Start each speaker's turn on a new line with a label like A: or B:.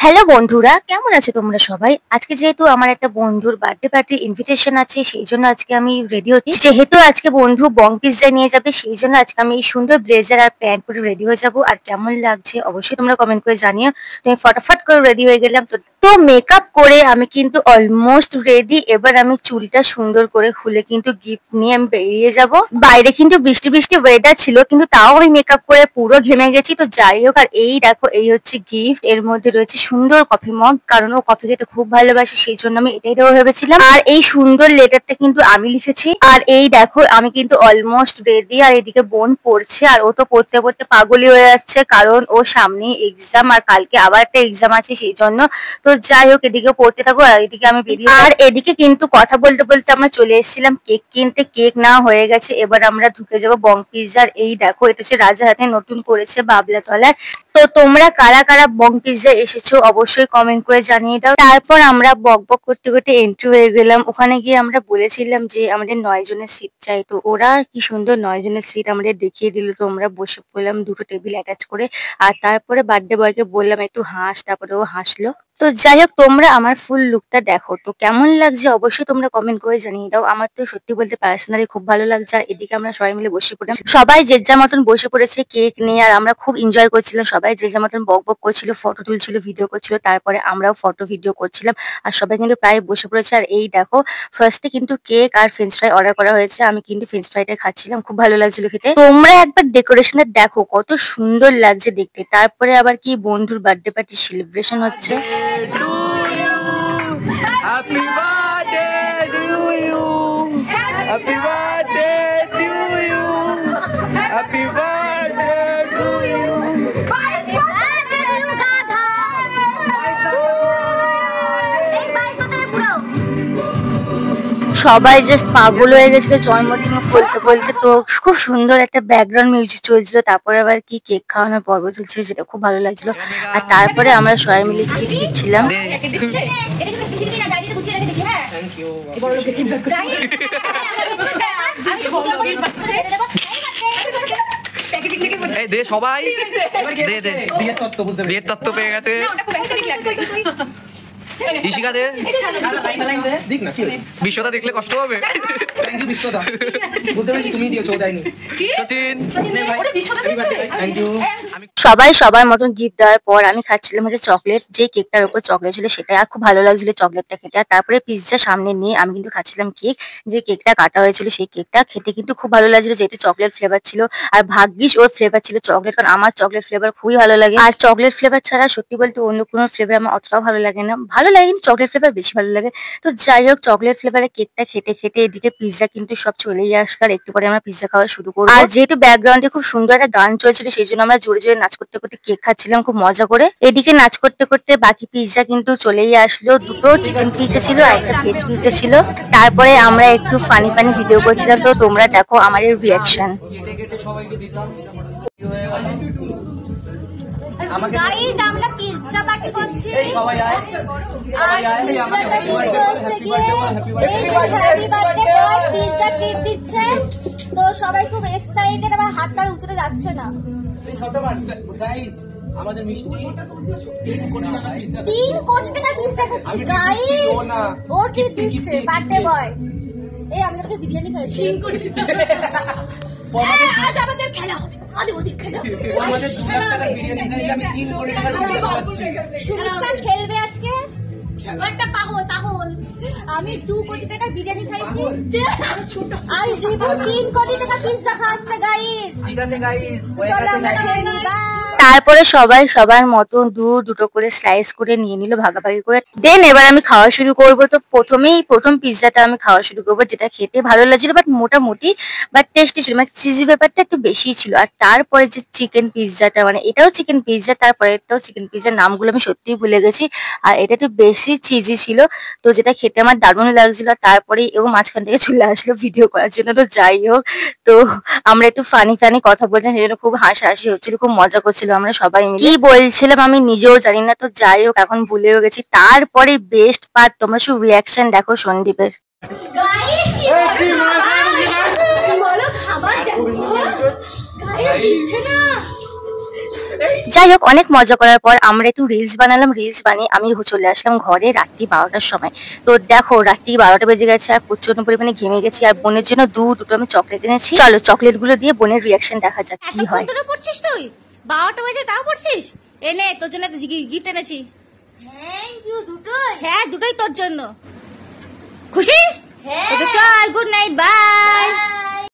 A: Hello বন্ধুরা, কেমন আছো তোমরা সবাই? আজকে যেহেতু আমার একটা বন্ধুর বার্থডে পার্টির ইনভিটেশন আছে, সেই জন্য আজকে আমি রেডি হচ্ছি। যেহেতু আজকে বন্ধু বং পিৎজা নিয়ে যাবে, সেই জন্য আজকে আমি এই সুন্দর ব্লেজার আর প্যান্ট পরে রেডি হয়ে যাবো। আর কেমন লাগছে অবশ্যই তোমরা কমেন্ট করে জানিও। তো আমি ফটাফট করে রেডি হয়ে গেলাম। তো মেকআপ করে আমি কিন্তু অলমোস্ট রেডি। এবার আমি চুলটা সুন্দর করে খুলে কিন্তু গিফট নিয়ে আমি বেরিয়ে যাব। বাইরে কিন্তু বৃষ্টি বৃষ্টি ওয়েদার ছিল, কিন্তু তাও আমি মেকআপ করে পুরো ঘেমে গেছি। তো যাই হোক, আর এই দেখো, এই হচ্ছে গিফট। এর মধ্যে রয়েছে সুন্দর কফি মগ, কারণ ও কফি খেতে খুব ভালোবাসে, সেই জন্য আমি এটাই দেবো ভেবেছিলাম। আর এই সুন্দর লেটারটা কিন্তু আমি লিখেছি। আর এই দেখো, আমি কিন্তু অলমোস্ট রেডি। আর এদিকে বোন পড়ছে, আর ও তো পড়তে পড়তে পাগলই হয়ে যাচ্ছে, কারণ ও সামনে এক্সাম, আর কালকে আবার একটা এক্সাম আছে, সেই জন্য। তো যাই হোক, এদিকে পড়তে থাকো আর এদিকে আমি বেরিয়ে। আর এদিকে কিন্তু কথা বলতে বলতে আমরা চলে এসেছিলাম কেক কিনতে। কেক না হয়ে গেছে, এবার আমরা ঢুকে যাবো বং পিৎজার। এই দেখো, এটা হচ্ছে রাজারহাটে নতুন করেছে বাবলাতলায়। তো তোমরা কারা কারা বং পিৎজা এসেছো অবশ্যই কমেন্ট করে জানিয়ে দাও। তারপর আমরা বক বক করতে করতে এন্ট্রি হয়ে গেলাম। ওখানে গিয়ে আমরা বলেছিলাম যে আমাদের 9 জনের সিট চাই। তো ওরা কি সুন্দর 9 জনের সিট আমাদের দেখিয়ে দিল। তো আমরা বসে পড়লাম দুটো টেবিল অ্যাটাচ করে। আর তারপরে বার্থডে বয়কে বললাম একটু হাস, তারপরে ও হাসলো। তো যাই হোক, তোমরা আমার ফুল লুকটা দেখো, তো কেমন লাগছে অবশ্যই তোমরা কমেন্ট করে জানিয়ে দাও। আমার তো সত্যি বলতে পার্সোনালি খুব ভালো লাগছে। আর এদিকে আমরা সবাই মিলে বসে পড়লাম, সবাই যে যার মতন বসে পড়েছে কেক নিয়ে। আর আমরা খুব এনজয় করছিলাম, সবাই যে যার মতন বক বক করছিল, ফটো তুলছিল, ভিডিও করছিল। তারপরে আমরাও ফটো ভিডিও করছিলাম। আর সবাই কিন্তু প্রায় বসে পড়েছে। আর এই দেখো, ফার্স্টে কিন্তু কেক আর ফ্রেঞ্চ ফ্রাই অর্ডার করা হয়েছে। আমি কিন্তু ফ্রেঞ্চ ফ্রাইটা খাচ্ছিলাম, খুব ভালো লাগছিল খেতে। তোমরা একবার ডেকোরেশনে দেখো কত সুন্দর লাগছে দেখতে। তারপরে আবার কি বন্ধুর বার্থডে পার্টি সেলিব্রেশন হচ্ছে।
B: Happy birthday to you. Happy birthday to you. Happy birthday to you.
A: সবাই জাস্ট পাগল হয়ে গেছিল জন্মদিন বলতে বলতে। তো খুব সুন্দর একটা ব্যাকগ্রাউন্ড মিউজিক চলছিল। তারপরে আবার কি কেক খাওয়ানোর পর্ব চলছিল, যেটা খুব ভালো লাগছিল। আর তারপরে আমরা সবাই মিলে গিফট দিচ্ছিলাম।
B: দে সবাই দে দে বিয়ের তত্ত্ব পেয়ে গেছে। ইশিকা দে, বিশ্বদা দেখলে কষ্ট হবে।
A: সবাই সবার মতন গিফট দেওয়ার পর আমি খাচ্ছিলাম হচ্ছে চকলেট। যে কেকটার উপর চকলেট ছিল সেটা আর খুব ভালো লাগছিল চকলেটটা খেতে। আর তারপরে পিৎজা সামনে নিয়ে আমি কিন্তু খাচ্ছিলাম কেক। যে কেকটা কাটা হয়েছিল সেই কেকটা খেতে কিন্তু খুব ভালো লাগছিল, যেহেতু চকলেট ফ্লেভার ছিল। আর ভাগ্যিস ওর ফ্লেভার ছিল চকলেট, কারণ আমার চকলেট ফ্লেভার খুবই ভালো লাগে। আর চকলেট ফ্লেভার ছাড়া সত্যি বলতে অন্য কোনো ফ্লেভার আমার অতটাও ভালো লাগে না। ভালো লাগে, কিন্তু চকলেট ফ্লেভার বেশি ভালো লাগে। তো যাই হোক, চকলেট ফ্লেভারের কেকটা খেতে খেতে এদিকে পিৎজা কিন্তু সব চলেই আসলো। আর একটু পরে আমরা পিৎজা খাওয়া শুরু করবো। আর যেহেতু ব্যাকগ্রাউন্ডে খুব সুন্দর একটা গান চলছিল, সেই জন্য আমরা জোরে জোরে নাচ করতে করতে কেক খাচ্ছিলাম খুব মজা করে। এদিকে নাচ করতে করতে বাকি পিৎজা কিন্তু চলেই আসলো। দুটো চিকেন পিৎজা ছিল আর একটা ভেজ পিৎজা ছিল। তারপরে আমরা একটু ফানি ফানি ভিডিও করছিলাম। তো তোমরা দেখো আমাদের রিয়াকশন।
C: গাইস, আমরা পিৎজা পার্টি করছি। সবাই আয়, সবাই আয়। পিৎজাটা দিচ্ছে হচ্ছে গিয়ে এই যে happy birthday boy pizza treat দিচ্ছে। তো সবাই খুব এক্সাইটেড, আমার হাতটা উঁচুতে যাচ্ছে না।
D: গাইস, আমাদের মিষ্টি
C: 3 কোটি টাকা পিৎজা খাচ্ছি গাইস। ও ট্রিট দিচ্ছে বার্থডে বয়। এই আমাদেরকে বিরিয়ানি খাইছি 3 কোটি টাকা। আজ আমাদের খেলা হবে, ওদের খেলা হবে।
D: আমাদের 2 লাখ টাকা বিরিয়ানি খাইছি, আমি 3 কোটি টাকা খাচ্ছি।
C: সুমিত্রা খেলবে আজকে। একটা পাগল পাগল। আমি 2 কোটি টাকা বিরিয়ানি খাইছি আর রিবু 3 কোটি টাকা পিৎজা খাচ্ছে গাইস।
D: ঠিক আছে গাইস, হয়ে গেছে গাইস।
A: তারপরে সবাই সবার মতো দুটো করে স্লাইস করে নিয়ে নিল ভাগাভাগি করে। দেন এবার আমি খাওয়া শুরু করব। তো প্রথম পিৎজাটা আমি খাওয়া শুরু করবো, যেটা খেতে ভালো লাগছিল বাট মোটামুটি, বাট টেস্টি ছিল। মানে চিজি ব্যাপারটা একটু বেশি ছিল। আর তারপরে যে চিকেন পিৎজাটা, মানে এটাও চিকেন পিৎজা, তারপরে এটাও চিকেন পিৎজার নামগুলো আমি সত্যিই ভুলে গেছি। আর এটা একটু বেশি চিজি ছিল, তো যেটা খেতে আমার দারুণ লাগছিল। তারপরে ও মাঝখান থেকে চলে আসলো ভিডিও করার জন্য। তো যাই হোক, তো আমরা একটু ফানি ফানি কথা বলছিলাম, সেই জন্য খুব হাসাহাসি হচ্ছিল, খুব মজা করছিল আমরা সবাই মিলে। কি বলছিলাম আমি নিজেও জানি না। তো যাই হোক, এখন ভুলেও গেছি। তারপরে বেস্ট পার্ট, তোমরা শুধু রিয়াকশন দেখো সন্দীপের।
C: বলো খাবার দেখো গায়ে দিচ্ছে না।
A: যাই হোক, অনেক মজা করার পর আমরা একটু রিলস বানালাম। রিলস বানিয়ে আমি চলে আসলাম ঘরে রাত্রি 12টার সময়। তো দেখো রাত্রি 12টা বেজে গেছে আর প্রচন্ড পরিমাণে ঘেমে গেছি। আর বোনের জন্য দুটো আমি চকলেট এনেছি। চলো চকলেট গুলো দিয়ে বোনের রিয়াকশন দেখা যাক কি হয়।
C: পড়ছিস তুই 12টা বাজে তাও পড়ছিস? এনে তোর জন্য গিফট এনেছি। Thank you. দুটোই? হ্যাঁ দুটোই তোর জন্য। খুশি? হ্যাঁ। চল, গুড নাইট, বাই।